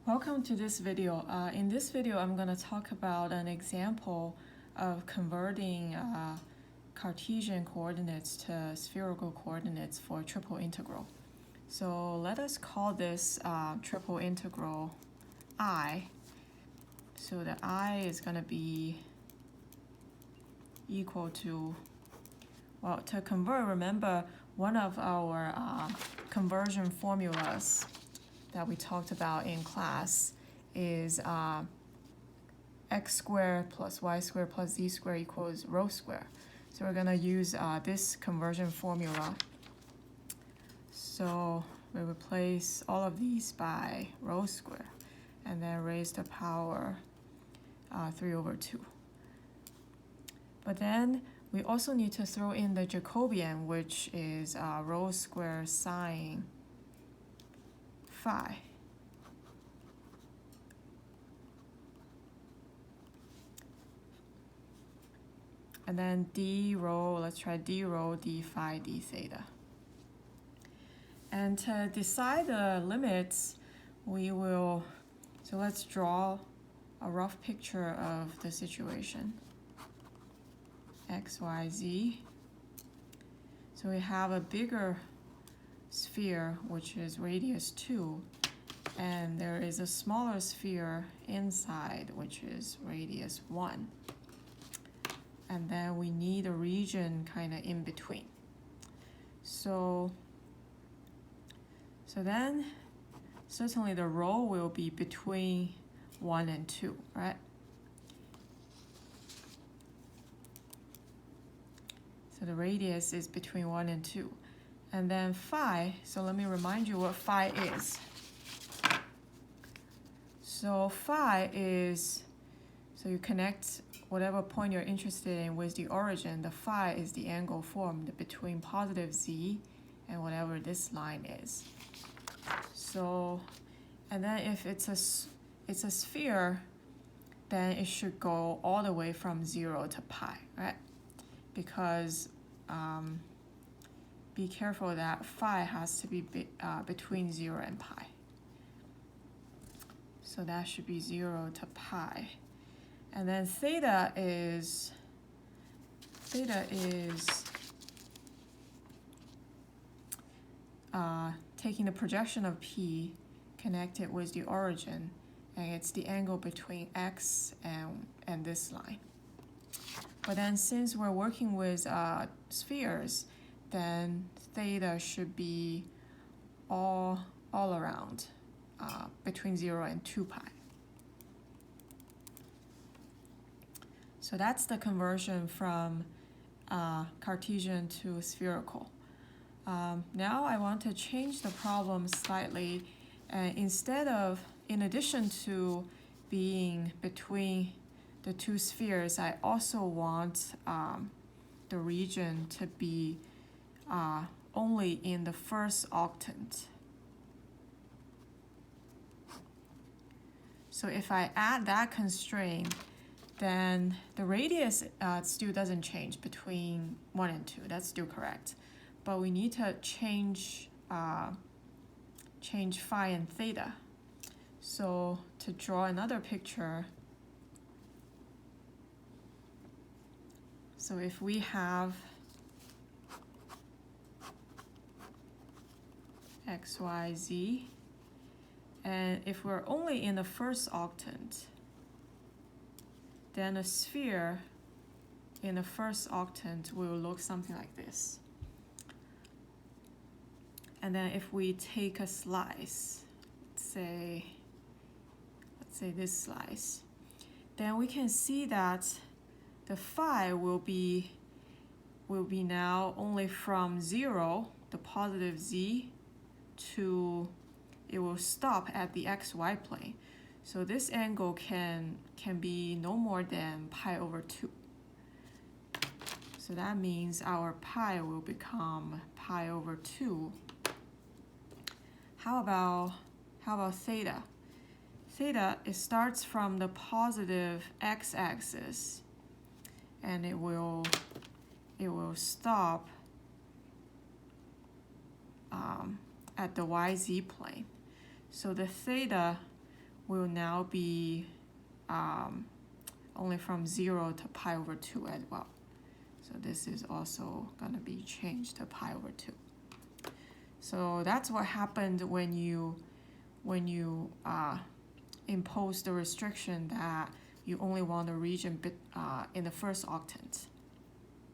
Welcome to this video. In this video, I'm going to talk about an example of converting Cartesian coordinates to spherical coordinates for triple integral. So let us call this triple integral I. So the I is going to be equal to, well, to convert, remember one of our conversion formulas that we talked about in class is x squared plus y squared plus z squared equals rho squared. So we're going to use this conversion formula. So we replace all of these by rho squared and then raise to the power 3/2. But then we also need to throw in the Jacobian, which is rho squared sine phi. And then d rho, let's try d rho, d phi, d theta. And to decide the limits, so let's draw a rough picture of the situation. X, Y, Z. So we have a bigger sphere, which is radius 2, and there is a smaller sphere inside, which is radius 1. And then we need a region kind of in between. So then certainly the rho will be between 1 and 2, right? So the radius is between 1 and 2. And then phi, so let me remind you what phi is. So phi is, so you connect whatever point you're interested in with the origin. The phi is the angle formed between positive z and whatever this line is. So, and then if it's a sphere, then it should go all the way from 0 to pi, right? Because be careful that phi has to be between 0 and pi. So that should be 0 to pi. And then theta is taking the projection of P, connected with the origin, and it's the angle between x and this line. But then since we're working with spheres, then theta should be all around between 0 and 2 pi. So that's the conversion from Cartesian to spherical. Now I want to change the problem slightly. In addition to being between the two spheres, I also want the region to be only in the first octant. So if I add that constraint, then the radius still doesn't change between 1 and 2. That's still correct. But we need to change phi and theta. So to draw another picture, so if we have x, y, z, and if we're only in the first octant, then a sphere in the first octant will look something like this. And then if we take a slice, let's say this slice, then we can see that the phi will be now only from 0, the positive z, to it will stop at the xy plane. So this angle can be no more than pi/2. So that means our pi will become pi/2. How about theta? Theta, it starts from the positive x-axis, and it will stop at the yz plane. So the theta will now be only from 0 to pi over 2 as well. So this is also going to be changed to pi over 2. So that's what happened when you impose the restriction that you only want the region in the first octant.